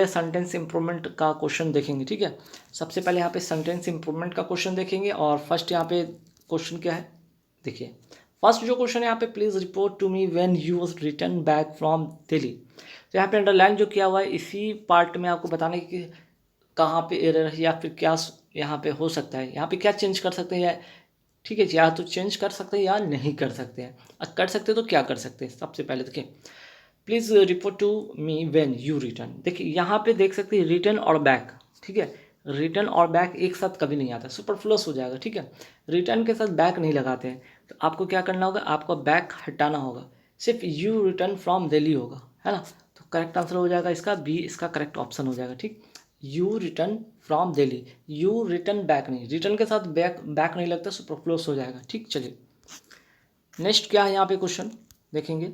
Sentence improvement का question देखेंगे। ठीक है, सबसे पहले यहाँ पे सेंटेंस इंप्रूवमेंट का क्वेश्चन देखेंगे और फर्स्ट यहाँ पे क्वेश्चन क्या है देखिए। फर्स्ट जो क्वेश्चन है यहाँ पे, please report to me when you was return back from Delhi. तो यहाँ पे अंडरलाइन जो किया हुआ है इसी पार्ट में आपको बताना है कि कहाँ पे एरर है या फिर क्या यहाँ पे हो सकता है, यहाँ पे क्या चेंज कर सकते हैं या ठीक है, या तो चेंज कर सकते हैं या नहीं कर सकते हैं। कर सकते हैं तो क्या कर सकते हैं, सबसे पहले देखिए please report to me when you return. देखिए यहाँ पे देख सकते हैं रिटर्न और बैक। ठीक है, रिटर्न और बैक एक साथ कभी नहीं आता, सुपरफ्लुअस हो जाएगा। ठीक है, रिटर्न के साथ बैक नहीं लगाते हैं, तो आपको क्या करना होगा, आपको बैक हटाना होगा, सिर्फ यू रिटर्न फ्रॉम दिल्ली होगा, है ना। तो करेक्ट आंसर हो जाएगा इसका बी, इसका करेक्ट ऑप्शन हो जाएगा। ठीक, you return from Delhi, you return back नहीं, रिटर्न के साथ बैक नहीं लगता, सुपरफ्लुअस हो जाएगा। ठीक, चलिए नेक्स्ट क्या है यहाँ पे क्वेश्चन देखेंगे।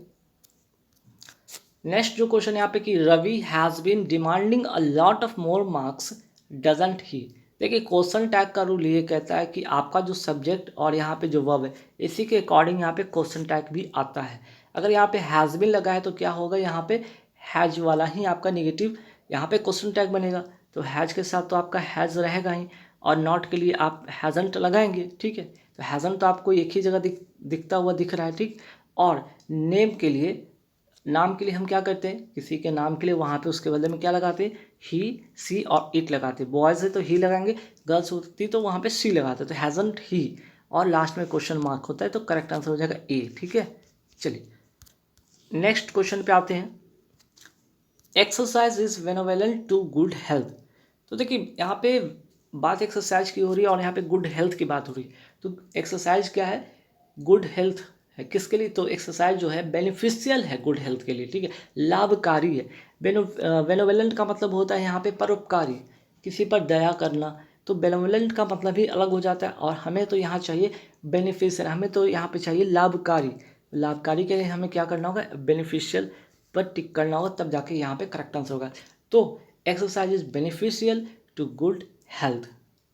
नेक्स्ट जो क्वेश्चन यहाँ पे कि Ravi has been demanding a lot of more marks doesn't he. देखिए क्वेश्चन टैग का रूल ये कहता है कि आपका जो सब्जेक्ट और यहाँ पे जो वर्ब है इसी के अकॉर्डिंग यहाँ पे क्वेश्चन टैग भी आता है। अगर यहाँ पे हैज़ बीन लगा है तो क्या होगा, यहाँ पे हैज वाला ही आपका नेगेटिव यहाँ पे क्वेश्चन टैग बनेगा, तो हैज के साथ तो आपका हैज़ रहेगा ही, और नॉट के लिए आप हैज़ंट लगाएंगे। ठीक है, तो हैज़ंट तो आपको एक ही जगह दिखता हुआ दिख रहा है। ठीक, और नेम के लिए, नाम के लिए हम क्या करते हैं, किसी के नाम के लिए वहाँ पे उसके बदले में क्या लगाते हैं, ही सी और इट लगाते हैं। बॉयज़ है तो ही लगाएंगे, गर्ल्स होती तो वहाँ पे सी लगाते हैं, तो हैजंट ही और लास्ट में क्वेश्चन मार्क होता है, तो करेक्ट आंसर हो जाएगा ए। ठीक है, चलिए नेक्स्ट क्वेश्चन पे आते हैं। Exercise is benevolent to good health. तो देखिए यहाँ पे बात एक्सरसाइज की हो रही है और यहाँ पे गुड हेल्थ की बात हो रही है। तो एक्सरसाइज क्या है, गुड हेल्थ है, किसके लिए, तो एक्सरसाइज जो है बेनिफिशियल है गुड हेल्थ के लिए। ठीक है, लाभकारी है। बेनेवोलेंट का मतलब होता है यहाँ पे परोपकारी, किसी पर दया करना, तो बेनेवोलेंट का मतलब ही अलग हो जाता है। और हमें तो यहाँ चाहिए बेनिफिशियल, हमें तो यहाँ पे चाहिए लाभकारी। लाभकारी के लिए हमें क्या करना होगा, बेनिफिशियल पर टिक करना होगा, तब जाके यहाँ पे करेक्ट आंसर होगा। तो exercise is beneficial to good health,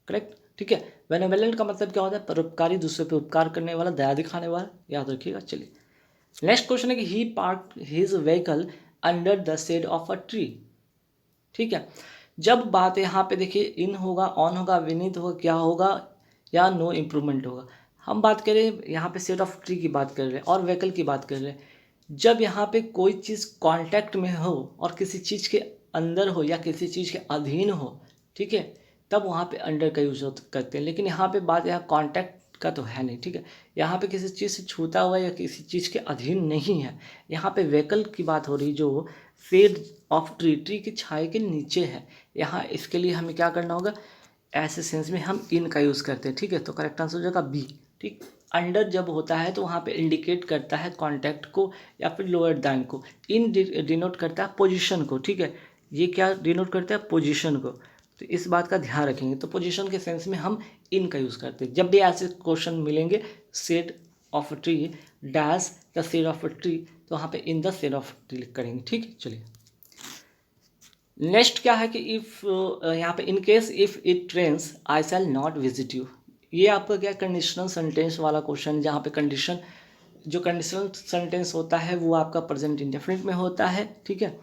correct. ठीक है, बेनेवोलेंट का मतलब क्या होता है, परोपकारी, दूसरे पे उपकार करने वाला, दया दिखाने वाला, याद रखिएगा। चलिए नेक्स्ट क्वेश्चन है कि he park his vehicle under the shade of a tree. ठीक है, जब बात यहाँ पे देखिए इन होगा, ऑन होगा, विनीत होगा, क्या होगा, या नो इम्प्रूवमेंट होगा। हम बात करें यहाँ पे शेड ऑफ ट्री की बात कर रहे हैं और व्हीकल की बात कर रहे हैं। जब यहाँ पे कोई चीज़ कांटेक्ट में हो और किसी चीज़ के अंदर हो या किसी चीज़ के अधीन हो, ठीक है, तब वहाँ पे अंडर का यूज करते हैं। लेकिन यहाँ पे बात यहाँ कांटेक्ट का तो है नहीं। ठीक है, यहाँ पे किसी चीज़ से छूता हुआ या किसी चीज़ के अधीन नहीं है। यहाँ पे व्हीकल की बात हो रही जो शेड ऑफ ट्री, ट्री की छाया के नीचे है। यहाँ इसके लिए हमें क्या करना होगा, ऐसे सेंस में हम इन का यूज़ करते हैं। ठीक है, तो करेक्ट आंसर हो जाएगा बी। ठीक, अंडर जब होता है तो वहाँ पे इंडिकेट करता है कॉन्टैक्ट को या फिर लोअर दैन को। इन डिनोट करता है पोजीशन को। ठीक है, ये क्या डिनोट करता है, पोजीशन को। तो इस बात का ध्यान रखेंगे, तो पोजीशन के सेंस में हम इन का यूज़ करते हैं। जब भी ऐसे क्वेश्चन मिलेंगे, shade of tree dash the shade of tree, तो वहाँ पे in the shade of tree करेंगे। ठीक है, चलिए नेक्स्ट क्या है कि इफ़ यहाँ पे in case if it trains I shall not visit you. ये आपका क्या कंडीशनल सेंटेंस वाला क्वेश्चन, जहाँ पे कंडीशन, जो कंडीशनल सेंटेंस होता है वो आपका प्रेजेंट इंडेफिनिट में होता है। ठीक है,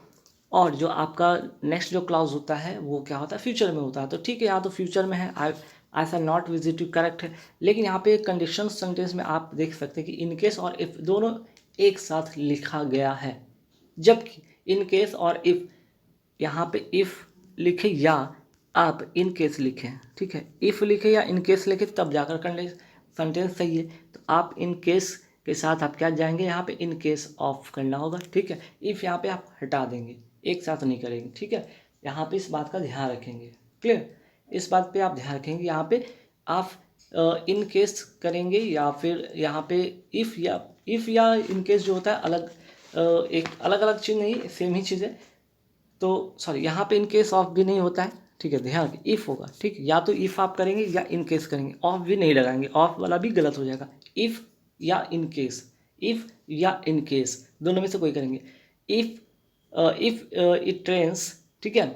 और जो आपका नेक्स्ट जो क्लॉज होता है वो क्या होता है, फ्यूचर में होता है। तो ठीक है, यहाँ तो फ्यूचर में है, I shall not visit you correct है। लेकिन यहाँ पे कंडीशनल सेंटेंस में आप देख सकते हैं कि इन केस और इफ़ दोनों एक साथ लिखा गया है, जबकि इन केस और इफ़ यहाँ पे इफ़ लिखे या आप इन केस लिखें। ठीक है, इफ़ लिखे या इन केस लिखे तब जाकर कंडीशन सेंटेंस सही है। तो आप इन केस के साथ आप क्या जाएंगे, यहाँ पे इन केस ऑफ करना होगा। ठीक है, इफ़ यहाँ पे आप हटा देंगे, एक साथ नहीं करेंगे। ठीक है, यहाँ पे इस बात का ध्यान रखेंगे। क्लियर, इस बात पे आप ध्यान रखेंगे। यहाँ पे आप इन केस करेंगे या फिर यहाँ पे इफ़ या इन केस जो होता है अलग, एक अलग अलग चीज़ नहीं, सेम ही चीज़ है। तो सॉरी, यहाँ पे इन केस ऑफ भी नहीं होता है। ठीक है, ध्यान रखिए, इफ़ होगा। ठीक, या तो इफ़ आप करेंगे या इन केस करेंगे, ऑफ भी नहीं लगाएंगे, ऑफ वाला भी गलत हो जाएगा। इफ़ या इन केस, इफ़ या इन केस दोनों में से कोई करेंगे। इफ़ इट ट्रेन्स, ठीक है,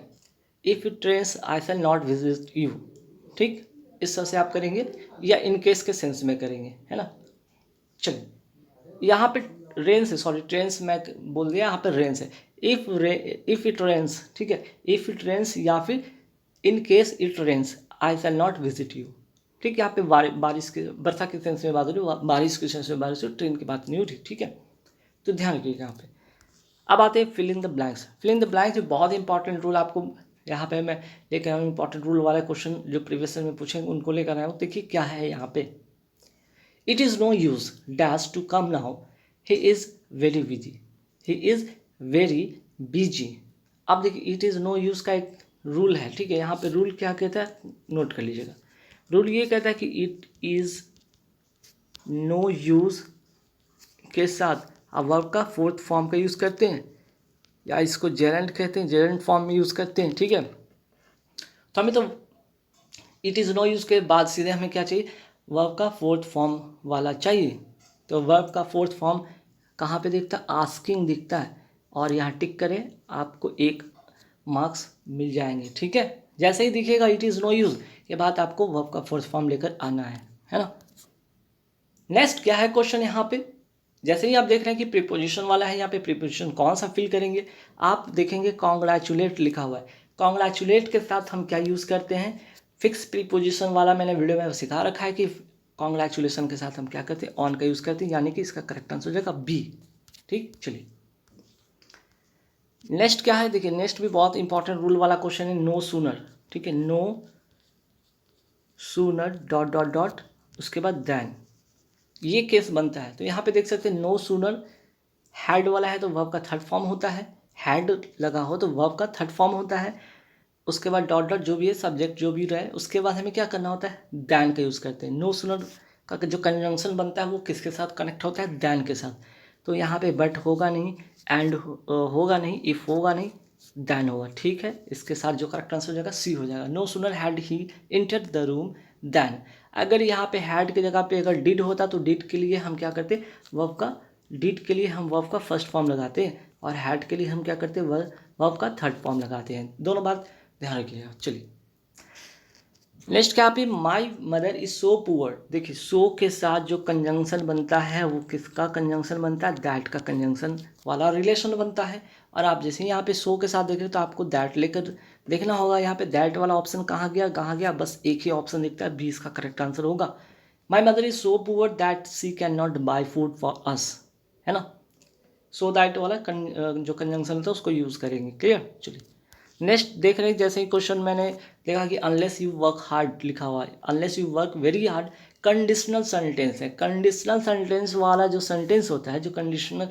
if it trains I shall not visit you. ठीक, इस तरह से आप करेंगे या इन केस के सेंस में करेंगे, है ना। चलिए यहाँ पे रेंस है, सॉरी ट्रेंस मैं बोल दिया, यहाँ पे रेंस है। इफ इट रेन्स, ठीक है, इफ इट रेन्स या फिर in case it rains I shall not visit you. ठीक है, यहाँ पे बारिश के वर्षा के सेंस में बात हो रही है, बारिश के सेंस में बारिश हो, ट्रेन की बात नहीं हो रही। ठीक है, तो ध्यान रखिएगा यहाँ पे। अब आते हैं fill in the blanks. Fill in the blanks बहुत इंपॉर्टेंट रूल आपको यहाँ पे मैं लेकर आया हूँ। इंपॉर्टेंट रूल वाले क्वेश्चन जो प्रीवियस ईयर में पूछेंगे उनको लेकर आया हूँ। देखिए क्या है यहाँ पे, it is no use dash to come now, he is very busy, he is very busy. अब देखिए इट इज़ नो यूज़ का एक रूल है। ठीक है, यहाँ पे रूल क्या कहता है, नोट कर लीजिएगा। रूल ये कहता है कि इट इज़ नो यूज़ के साथ आप वर्ब का फोर्थ फॉर्म का यूज़ करते हैं, या इसको जेरेंट कहते हैं, जेरेंट फॉर्म में यूज़ करते हैं। ठीक है, तो हमें तो इट इज़ नो यूज़ के बाद सीधे हमें क्या चाहिए, वर्ब का फोर्थ फॉर्म वाला चाहिए। तो वर्ब का फोर्थ फॉर्म कहाँ पे दिखता है, आस्किंग दिखता है, और यहाँ टिक करें, आपको 1 मार्क्स मिल जाएंगे। ठीक है, जैसे ही दिखेगा इट इज़ नो यूज़ के बाद आपको वर्ब का फोर्थ फॉर्म लेकर आना है ना। नेक्स्ट क्या है क्वेश्चन यहाँ पे, जैसे ही आप देख रहे हैं कि प्रीपोजिशन वाला है, यहाँ पे प्रीपोजिशन कौन सा फिल करेंगे, आप देखेंगे कॉन्ग्रेचुलेट लिखा हुआ है। कॉन्ग्रेचुलेट के साथ हम क्या यूज़ करते हैं, फिक्स प्रीपोजिशन वाला मैंने वीडियो में सिखा रखा है कि कॉन्ग्रेचुलेशन के साथ हम क्या करते हैं, ऑन का यूज़ करते हैं, यानी कि इसका करेक्ट आंसर हो जाएगा बी। ठीक, चलिए नेक्स्ट क्या है, देखिए नेक्स्ट भी बहुत इंपॉर्टेंट रूल वाला क्वेश्चन है, नो सूनर। ठीक है, no sooner dot dot dot उसके बाद देन, ये केस बनता है। तो यहाँ पे देख सकते हैं नो सूनर हैड वाला है तो वर्ब का थर्ड फॉर्म होता है, हैड लगा हो तो वर्ब का थर्ड फॉर्म होता है। उसके बाद डॉट डॉट जो भी है सब्जेक्ट जो भी रहे, उसके बाद हमें क्या करना होता है, दैन का यूज़ करते हैं। नो सूनर का जो कंजंक्शन बनता है वो किसके साथ कनेक्ट होता है, दैन के साथ। तो यहाँ पे बट होगा नहीं, एंड होगा नहीं, इफ़ होगा नहीं, दैन होगा। ठीक है, इसके साथ जो करेक्ट आंसर हो जाएगा सी हो जाएगा। No sooner had he enter the room than. अगर यहाँ पे हैड की जगह पे अगर डिड होता तो डिड के लिए हम क्या करते, वर्ब का, डिड के लिए हम वर्ब का फर्स्ट फॉर्म लगाते हैं, और हैड के लिए हम क्या करते हैं, वर्ब का थर्ड फॉर्म लगाते हैं। दोनों बात ध्यान रखिएगा। चलिए नेक्स्ट क्या पे, माई मदर इज सो पुअर। देखिए सो के साथ जो कंजंक्शन बनता है वो किसका कंजंक्शन बनता है, दैट का कंजंक्शन वाला रिलेशन बनता है। और आप जैसे यहाँ पे सो के साथ देख रहे हो तो आपको दैट लेकर देखना होगा। यहाँ पे दैट वाला ऑप्शन कहाँ गया, बस एक ही ऑप्शन दिखता है, 20 का करेक्ट आंसर होगा। My mother is so poor that she can not buy food for us, है ना। सो दैट वाला जो कंजंक्शन होता है उसको यूज़ करेंगे। क्लियर, चलिए नेक्स्ट देख रहे हैं। जैसे ही क्वेश्चन मैंने देखा कि अनलेस यू वर्क हार्ड लिखा हुआ है, unless you work very hard conditional sentence है। कंडीशनल सेंटेंस वाला जो सेंटेंस होता है, जो कंडीशनल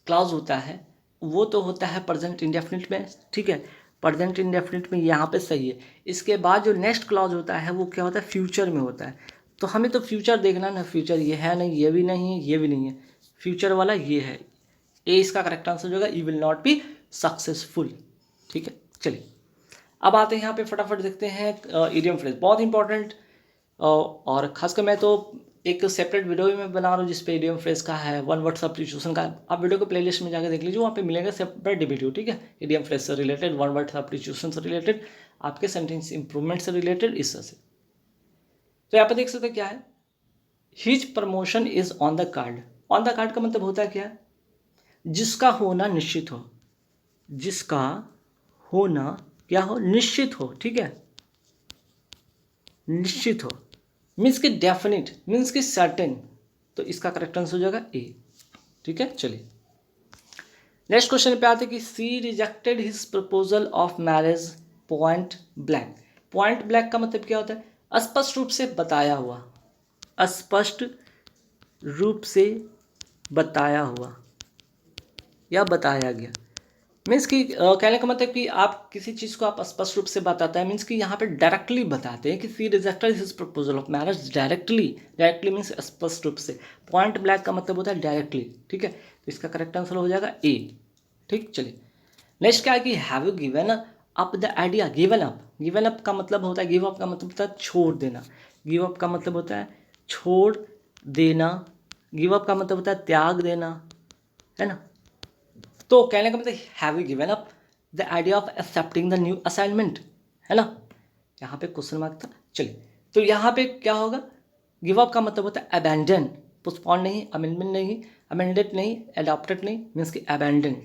क्लॉज होता है, वो तो होता है प्रेजेंट इंडेफिनिट में। ठीक है, प्रेजेंट इंडेफिनिट में यहाँ पे सही है। इसके बाद जो नेक्स्ट क्लॉज होता है वो क्या होता है, फ्यूचर में होता है। तो हमें तो फ्यूचर देखना ना, फ्यूचर ये है नहीं, ये भी नहीं है, ये भी नहीं है, फ्यूचर वाला ये है। ए इसका करेक्ट आंसर होगा, you will not be successful. ठीक है, चलिए अब आते हैं यहाँ पे फटाफट देखते हैं इडियम फ्रेज, बहुत इंपॉर्टेंट। और खासकर मैं तो एक सेपरेट वीडियो भी मैं बना रहा हूँ जिस पे इडियम फ्रेज का है, वन वर्ड सब्स्टिट्यूशन का। आप वीडियो को प्लेलिस्ट में जाकर देख लीजिए, वहाँ पे मिलेगा सेपरेट वीडियो। ठीक है, इडियम फ्रेज से रिलेटेड, वन वर्ड सब्स्टिट्यूशन से रिलेटेड, आपके सेंटेंस इंप्रूवमेंट से रिलेटेड, इस तरह से। तो यहाँ पे देख सकते हैं क्या है, his promotion is on the card. On the card का मतलब होता है क्या, जिसका होना निश्चित हो, जिसका होना क्या हो, निश्चित हो। ठीक है, निश्चित हो मीन्स कि डेफिनेट, मीन्स कि सर्टेन। तो इसका करेक्ट आंसर हो जाएगा ए। ठीक है, चलिए नेक्स्ट क्वेश्चन पे आते कि she rejected his proposal of marriage point blank. Point blank का मतलब क्या होता है, स्पष्ट रूप से बताया हुआ, स्पष्ट रूप से बताया हुआ या बताया गया। मीन्स कि कहने का मतलब कि आप किसी चीज़ को आप स्पष्ट रूप से बताता है, मीन्स कि यहाँ पे डायरेक्टली बताते हैं कि she rejected his proposal of marriage directly. Directly means स्पष्ट रूप से, पॉइंट ब्लैंक का मतलब होता है डायरेक्टली। ठीक है, तो इसका करेक्ट आंसर हो जाएगा ए। ठीक, चलिए नेक्स्ट क्या है कि have you given up the idea. Given up, given up का मतलब होता है, गिव अप का मतलब होता है छोड़ देना, गिव अप का मतलब होता है छोड़ देना, गिव अप का मतलब होता है त्याग देना, है ना। तो कहने का मतलब have you given up the idea of accepting the new assignment, है ना। यहाँ पे क्वेश्चन मार्क था। चलिए तो यहाँ पे क्या होगा, गिव अप का मतलब होता है अबैंडन, पोस्टपोन नहीं, अमेंडमेंट नहीं, अमेंडेड नहीं, एडॉप्टेड नहीं, मीन्स कि अबैंडन।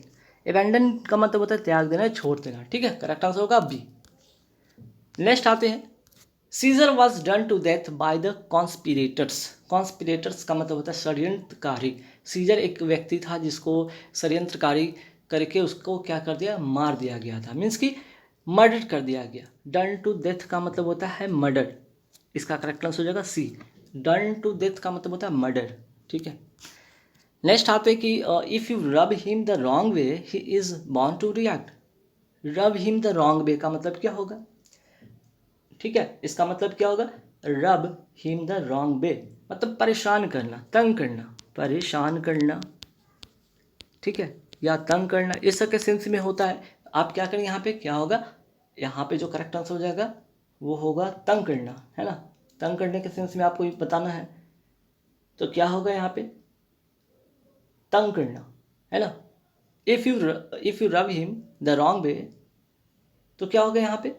एबेंडन का मतलब होता है त्याग देना, छोड़ देना, ठीक है। करेक्ट आंसर होगा बी। नेक्स्ट आते हैं, Caesar was done to death by the conspirators. Conspirators का मतलब होता है षड्यंत्रकारी। सीजर एक व्यक्ति था जिसको षड्यंत्रकारी करके उसको क्या कर दिया, मार दिया गया था, मीन्स कि मर्डर कर दिया गया। डन टू डेथ का मतलब होता है मर्डर, इसका करेक्ट आंसर हो जाएगा सी। डन टू डेथ का मतलब होता है मर्डर, ठीक है। नेक्स्ट आते हैं कि if you rub him the wrong way he is born to react. Rub him the wrong way का मतलब क्या होगा, ठीक है, इसका मतलब क्या होगा, रब हिम द रॉन्ग वे मतलब परेशान करना, तंग करना, परेशान करना, ठीक है, या तंग करना, इस सब के सेंस में होता है। आप क्या करें, यहाँ पे क्या होगा, यहाँ पे जो करेक्ट आंसर हो जाएगा वो होगा तंग करना, है ना। तंग करने के सेंस में आपको बताना है, तो क्या होगा यहाँ पे, तंग करना, है ना। If you rub him the wrong वे, तो क्या होगा यहाँ पे,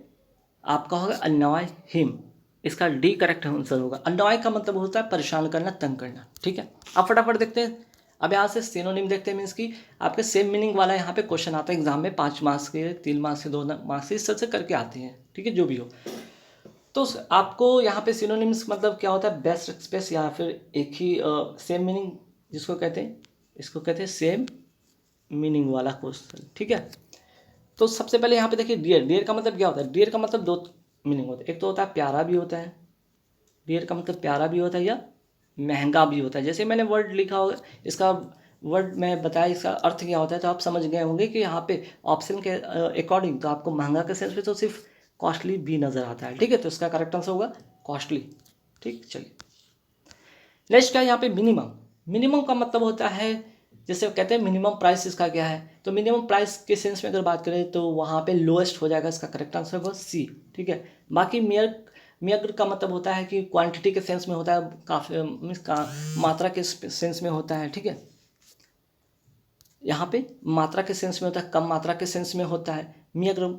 आपका होगा अनॉय हिम, इसका डी करेक्ट आंसर होगा। अनॉय का मतलब होता है परेशान करना, तंग करना, ठीक है। अब फटाफट देखते हैं, अब यहाँ से सिनोनिम देखते हैं, मीन्स कि आपके सेम मीनिंग वाला यहाँ पे क्वेश्चन आता है एग्जाम में, 5 मार्क्स के, 3 मार्क्स के, 2 मार्क्स के, इस तरह से करके आते हैं, ठीक है, जो भी हो। तो आपको यहाँ पे सिनोनिम्स मतलब क्या होता है, बेस्ट एक्सप्रेस या फिर एक ही सेम मीनिंग जिसको कहते हैं, इसको कहते हैं सेम मीनिंग वाला क्वेश्चन, ठीक है। तो सबसे पहले यहाँ पे देखिए डियर, डियर का मतलब क्या होता है, डियर का मतलब 2 मीनिंग होता है, एक तो होता है प्यारा भी होता है, डियर का मतलब प्यारा भी होता है या महंगा भी होता है। जैसे मैंने वर्ड लिखा होगा, इसका वर्ड मैं बताया इसका अर्थ क्या होता है, तो आप समझ गए होंगे कि यहाँ पे ऑप्शन के अकॉर्डिंग तो आपको महंगा के सेंस में तो सिर्फ कॉस्टली भी नज़र आता है, ठीक है, तो इसका करेक्ट आंसर होगा कॉस्टली, ठीक। चलिए नेक्स्ट क्या है यहाँ पे, मिनिमम। मिनिमम का मतलब होता है, जैसे कहते हैं मिनिमम प्राइस, इसका क्या है, तो मिनिमम प्राइस के सेंस में अगर बात करें तो वहाँ पे लोएस्ट हो जाएगा, इसका करेक्ट आंसर होगा सी, ठीक है। बाकी मेयर, मेयर का मतलब होता है कि क्वांटिटी के सेंस में होता है, काफ़ी मीन्स का मात्रा के सेंस में होता है, ठीक है। यहाँ पे मात्रा के सेंस में होता है, कम मात्रा के सेंस में होता है मियाग्रम,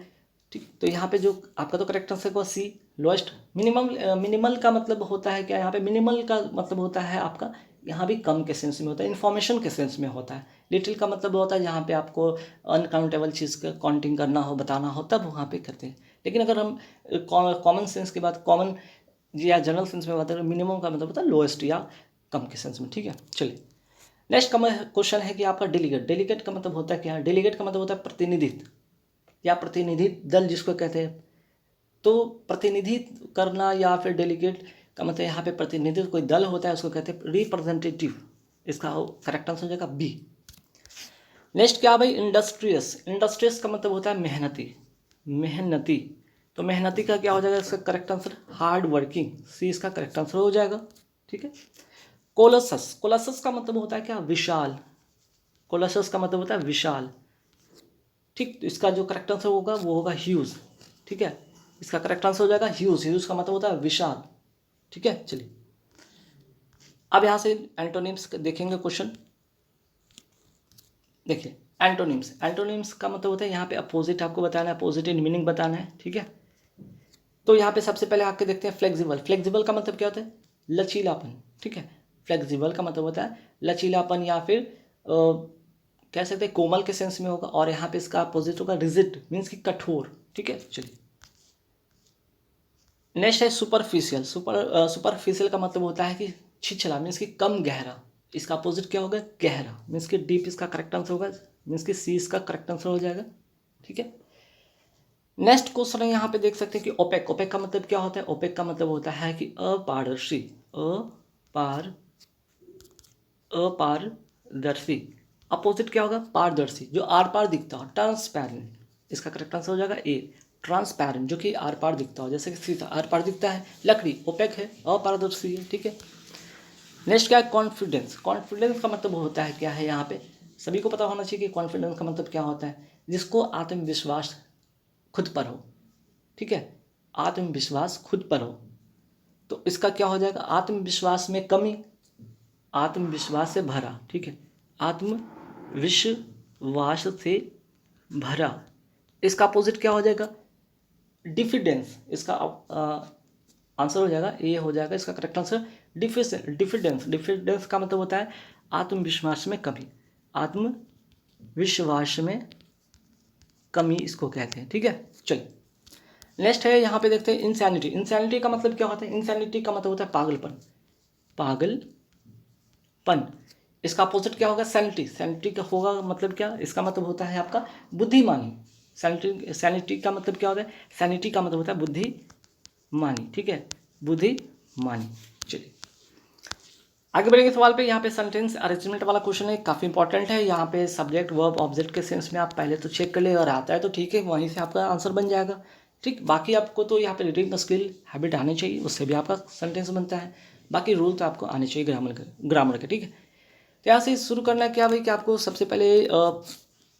ठीक। तो यहाँ पे जो आपका तो करेक्ट आंसर होगा सी, लोएस्ट। मिनिमम, मिनिमल का मतलब होता है क्या, यहाँ पे मिनिमल का मतलब होता है आपका, यहाँ भी कम के सेंस में होता है, इन्फॉर्मेशन के सेंस में होता है। लिटिल का मतलब होता है जहाँ पे आपको अनकाउंटेबल चीज़ का काउंटिंग करना हो, बताना हो, तब वहाँ पे करते हैं। लेकिन अगर हम कॉमन सेंस की बात, कॉमन या जनरल सेंस में बात करें, मिनिमम का मतलब होता है लोएस्ट या कम के सेंस में, ठीक है। चलिए नेक्स्ट क्वेश्चन है कि आपका डेलीगेट। डेलीगेट का मतलब होता है क्या, डेलीगेट का मतलब होता है प्रतिनिधित्व या प्रतिनिधि दल जिसको कहते हैं। तो प्रतिनिधित्व करना या फिर डेलीगेट का मतलब यहाँ पे प्रतिनिधित्व, कोई दल होता है उसको कहते हैं रिप्रेजेंटेटिव, इसका करेक्ट आंसर हो जाएगा बी। नेक्स्ट क्या भाई, इंडस्ट्रियस। इंडस्ट्रियस का मतलब होता है मेहनती, मेहनती। तो मेहनती का क्या हो जाएगा, इसका करेक्ट आंसर हार्ड वर्किंग, सी इसका करेक्ट आंसर हो जाएगा, ठीक है। कोलसस, कोलसस का मतलब होता है क्या, विशाल। कोलसस का मतलब होता है विशाल, ठीक। तो इसका जो करेक्ट आंसर होगा वो होगा ह्यूज, ठीक है। इसका करेक्ट आंसर हो जाएगा ह्यूज, ह्यूज का मतलब होता है विशाल, ठीक है। चलिए अब यहाँ से एंटोनिम्स देखेंगे क्वेश्चन। देखिए एंटोनिम्स, एंटोनिम्स का मतलब होता है यहाँ पे अपोजिट आपको बताना है, अपोजिट इन मीनिंग बताना है, ठीक है। तो यहाँ पे सबसे पहले आके देखते हैं फ्लेक्सिबल। फ्लेक्सिबल का मतलब क्या होता है, लचीलापन, ठीक है। फ्लेक्सिबल का मतलब होता है लचीलापन या फिर कह सकते हैं कोमल के सेंस में होगा, और यहाँ पे इसका अपोजिट होगा रिजिड, मीन्स कि कठोर, ठीक है। चलिए नेक्स्ट है सुपरफिशियल। सुपरफिशियल का मतलब होता है कि छिछला, मीन्स कि कम गहरा। इसका अपोजिट क्या होगा, गहरा, मीन्स कि डीप, इसका करेक्ट आंसर होगा, मीन्स कि सी इसका करेक्ट आंसर हो जाएगा, ठीक है। नेक्स्ट क्वेश्चन है यहाँ पे देख सकते हैं कि ओपेक। ओपेक का मतलब क्या होता है, ओपेक का मतलब होता है कि अपारदर्शी, अपारदर्शी। अपोजिट क्या होगा, पारदर्शी, जो आर पार दिखता हो, ट्रांसपेरेंट, इसका करेक्ट आंसर हो जाएगा ए, ट्रांसपेरेंट, जो कि आर पार दिखता हो, जैसे कि सीता आर पार दिखता है, लकड़ी ओपेक है, अपारदर्शी है, ठीक है। नेक्स्ट क्या है, कॉन्फिडेंस। कॉन्फिडेंस का मतलब होता है क्या है, यहाँ पे सभी को पता होना चाहिए कि कॉन्फिडेंस का मतलब क्या होता है, जिसको आत्मविश्वास खुद पर हो, ठीक है, आत्मविश्वास खुद पर हो। तो इसका क्या हो जाएगा, आत्मविश्वास में कमी, आत्मविश्वास से भरा, ठीक है, आत्मविश्वास से भरा। इसका अपोजिट क्या हो जाएगा, डिफिडेंस, इसका आंसर हो जाएगा ए, हो जाएगा इसका करेक्ट आंसर डिफिडेंस। डिफिडेंस का मतलब होता है आत्मविश्वास में कमी, आत्मविश्वास विश्वास में कमी इसको कहते हैं। ठीक है, चलिए नेक्स्ट है यहाँ पे देखते हैं इंसैनिटी। इंसैनिटी का मतलब क्या होता है? इंसैनिटी का मतलब होता है पागलपन। पागलपन, इसका अपोजिट क्या होगा? सैनिटी। सैनिटी का होगा मतलब क्या? इसका मतलब होता है आपका बुद्धिमानी। सैनिटी, सैनिटी का मतलब क्या होता है? सैनिटी का मतलब होता है बुद्धिमानी। ठीक है, बुद्धिमानी। चलिए आगे बढ़ेंगे सवाल पे। यहाँ पे सेंटेंस अरेंजमेंट वाला क्वेश्चन है, काफ़ी इंपॉर्टेंट है। यहाँ पे सब्जेक्ट वर्ब ऑब्जेक्ट के सेंस में आप पहले तो चेक कर ले, अगर आता है तो ठीक है, वहीं से आपका आंसर बन जाएगा। ठीक, बाकी आपको तो यहाँ पे रीडिंग स्किल हैबिट आनी चाहिए, उससे भी आपका सेंटेंस बनता है। बाकी रूल तो आपको आने चाहिए ग्रामर के। ठीक है, तो यहाँ से शुरू करना है क्या भाई कि आपको सबसे पहले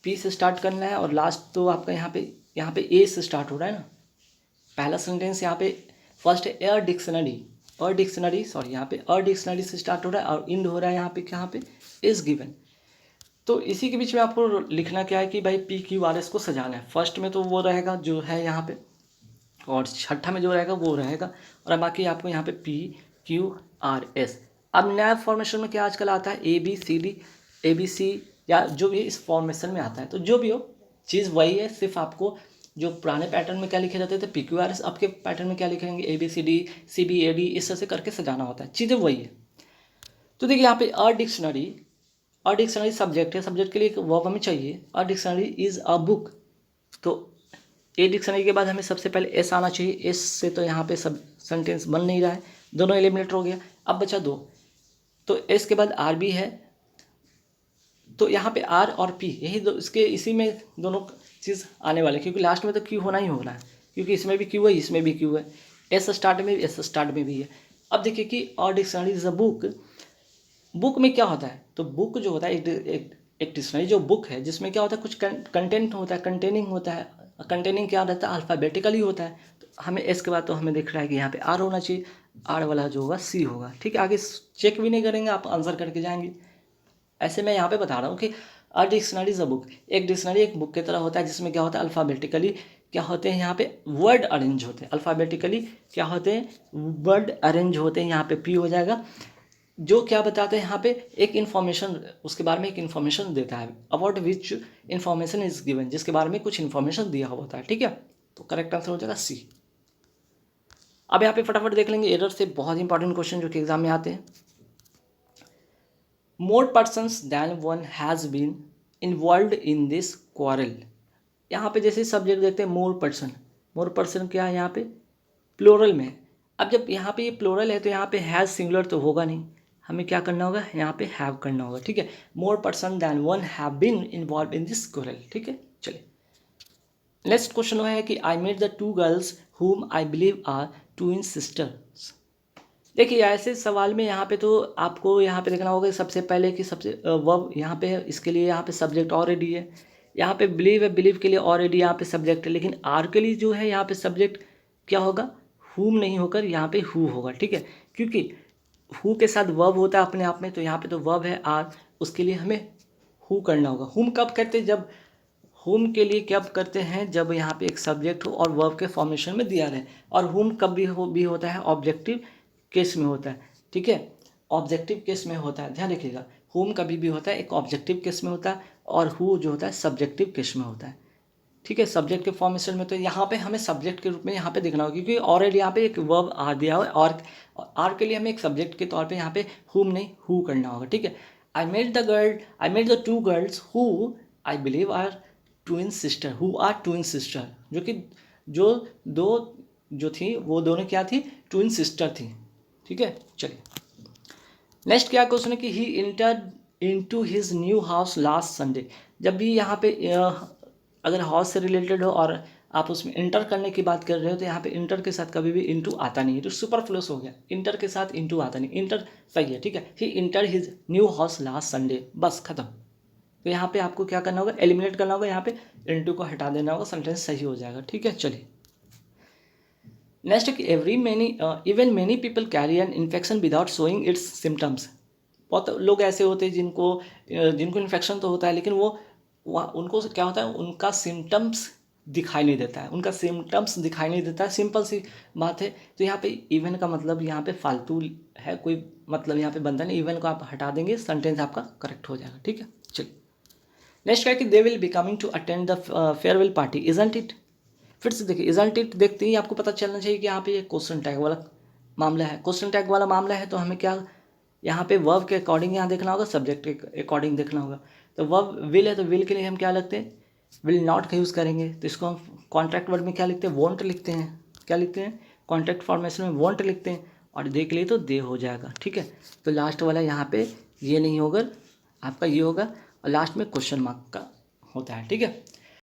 पी से स्टार्ट करना है, और लास्ट तो आपका यहाँ पे ए से स्टार्ट हो रहा है ना। पहला सेंटेंस यहाँ पे फर्स्ट है एयर डिक्शनरी, और डिक्शनरी सॉरी यहाँ पे अ डिक्शनरी से स्टार्ट हो रहा है, और इंड हो रहा है यहाँ पे इज गिवन। तो इसी के बीच में आपको लिखना क्या है कि भाई पी क्यू आर एस को सजाना है। फर्स्ट में तो वो रहेगा जो है यहाँ पे, और छठा में जो रहेगा वो रहेगा, और बाकी आपको यहाँ पे पी क्यू आर एस। अब नया फॉर्मेशन में क्या आजकल आता है? A B C D, A B C, या जो भी इस फॉर्मेशन में आता है। तो जो भी हो चीज़ वही है, सिर्फ आपको जो पुराने पैटर्न में क्या लिखे जाते थे पी क्यू आर एस, आपके पैटर्न में क्या लिखेंगे A B C D C B A D, इस तरह से करके सजाना होता है, चीज़ें वही है। तो देखिए यहाँ पे अ डिक्शनरी सब्जेक्ट है, सब्जेक्ट के लिए एक वर्ब हमें चाहिए। A dictionary is a book, तो ए डिक्शनरी के बाद हमें सबसे पहले एस आना चाहिए। एस से तो यहाँ पे सब सेंटेंस बन नहीं रहा है, दोनों एलिमिनेट हो गया। अब बचा दो, तो एस के बाद आर बी है, तो यहाँ पे आर और पी यही दो, इसके इसी में दोनों चीज़ आने वाले, क्योंकि लास्ट में तो क्यू होना ही होना है, क्योंकि इसमें भी क्यू है इसमें भी क्यू है, एस स्टार्ट में भी एस स्टार्ट में भी है। अब देखिए कि और dictionary is a book, book में क्या होता है? तो बुक जो होता है एक डिक्शनरी जो बुक है, जिसमें क्या होता है कुछ कंटेंट होता है, कंटेनिंग होता है। कंटेनिंग क्या रहता है? अल्फ़ाबेटिकली होता है। तो हमें एस के बाद तो हमें दिख रहा है कि यहाँ पे आर होना चाहिए, आर वाला जो होगा सी होगा। ठीक है, आगे चेक भी नहीं करेंगे, आप आंसर करके जाएंगे। ऐसे मैं यहाँ पे बता रहा हूँ कि a dictionary is a book, एक डिक्शनरी एक बुक की तरह होता है, जिसमें क्या होता है अल्फ़ाबेटिकली क्या होते हैं यहाँ पे वर्ड अरेंज होते हैं। अल्फ़ाबेटिकली क्या होते हैं? वर्ड अरेंज होते हैं। यहाँ पे पी हो जाएगा, जो क्या बताते हैं यहाँ पे एक इन्फॉर्मेशन, उसके बारे में एक इन्फॉर्मेशन देता है, about which information is given, जिसके बारे में कुछ इन्फॉर्मेशन दिया हुआ होता है। ठीक है, तो करेक्ट आंसर हो जाएगा सी। अब यहाँ पे फटाफट देख लेंगे एरर से, बहुत इंपॉर्टेंट क्वेश्चन जो कि एग्जाम में आते हैं। More persons than one has been involve in this quarrel. यहाँ पे जैसे सब्जेक्ट देखते हैं मोर पर्सन क्या है यहाँ पे? प्लोरल में। अब जब यहाँ पे ये प्लोरल है तो यहाँ पे हैज़ सिंगुलर तो होगा नहीं, हमें क्या करना होगा? यहाँ पे हैव करना होगा। ठीक है, more person than one have been involve in this quarrel. ठीक है, चलिए नेक्स्ट क्वेश्चन है कि I met the two girls whom I believe are twin sisters. देखिए ऐसे सवाल में यहाँ पे तो आपको यहाँ पे देखना होगा कि सबसे पहले कि सबसे वर्ब यहाँ पे है, इसके लिए यहाँ पे सब्जेक्ट ऑलरेडी है। यहाँ पे बिलीव है, बिलीव के लिए ऑलरेडी यहाँ पे सब्जेक्ट है, लेकिन आर के लिए जो है यहाँ पे सब्जेक्ट क्या होगा? हुम नहीं होकर यहाँ पे हु होगा। ठीक है, क्योंकि हु के साथ वर्ब होता है अपने आप में, तो यहाँ पे तो वर्ब है आर, उसके लिए हमें हु करना होगा। हुम कब करते हैं? जब हुम के लिए कब करते हैं? जब यहाँ पे एक सब्जेक्ट हो और वर्ब के फॉर्मेशन में दिया रहे। और हुम कब भी होता है? ऑब्जेक्टिव केस में होता है। ठीक है, ऑब्जेक्टिव केस में होता है, ध्यान रखिएगा। हुम कभी भी होता है एक ऑब्जेक्टिव केस में होता है, और हु जो होता है सब्जेक्टिव केस में होता है। ठीक है, सब्जेक्ट के फॉर्मेशन में तो यहाँ पे हमें सब्जेक्ट के रूप में यहाँ पे देखना होगा, क्योंकि ऑलरेडी यहाँ पे एक वर्ब आर दिया हुआ है, और आर के लिए हमें एक सब्जेक्ट के तौर पे यहाँ पे हुम नहीं हु करना होगा। ठीक है, I met the two girls who I believe are twin sister, who are twin sister, जो कि जो दो जो थी वो दोनों क्या थी? ट्विन सिस्टर थी। ठीक है, चलिए नेक्स्ट क्या क्वेश्चन है कि he entered into his new house last Sunday. जब भी यहाँ पे अगर हाउस से रिलेटेड हो और आप उसमें इंटर करने की बात कर रहे हो, तो यहाँ पे इंटर के साथ कभी भी इनटू आता नहीं है, तो सुपरफ्लूस हो गया। इंटर के साथ इनटू आता नहीं, इंटर सही है। ठीक है, he enter his new house last Sunday, बस खत्म। तो यहाँ पे आपको क्या करना होगा? एलिमिनेट करना होगा, यहाँ पे इनटू को हटा देना होगा, सेंटेंस सही हो जाएगा। ठीक है, चलिए नेक्स्ट है कि even many people carry an infection without showing it's symptoms. बहुत लोग ऐसे होते हैं जिनको इन्फेक्शन तो होता है, लेकिन उनको क्या होता है? उनका सिम्टम्स दिखाई नहीं देता है, उनका सिम्टम्स दिखाई नहीं देता है, सिंपल सी बात है। तो यहाँ पे इवन का मतलब यहाँ पे फालतू है, कोई मतलब यहाँ पे बनता नहीं। इवन को आप हटा देंगे, सेंटेंस आपका करेक्ट हो जाएगा। ठीक है, चलिए नेक्स्ट क्या है कि they will be coming to attend the farewell party, isn't it. फिर से देखिए इजंट इट देखते ही आपको पता चलना चाहिए कि यहाँ पे ये क्वेश्चन टैग वाला मामला है। क्वेश्चन टैग वाला मामला है तो हमें क्या यहाँ पे वर्ब के अकॉर्डिंग यहाँ देखना होगा, सब्जेक्ट के अकॉर्डिंग देखना होगा। तो वर्ब विल है तो विल के लिए हम क्या लगते हैं, विल नॉट का यूज़ करेंगे। तो इसको हम कॉन्ट्रैक्ट वर्ड में क्या लिखते हैं, वॉन्ट लिखते हैं। क्या लिखते हैं, कॉन्ट्रैक्ट फॉर्मेशन में वॉन्ट लिखते हैं, और दे के लिए तो दे हो जाएगा, ठीक है। तो लास्ट वाला यहाँ पे ये नहीं होगा, आपका ये होगा, और लास्ट में क्वेश्चन मार्क का होता है, ठीक है।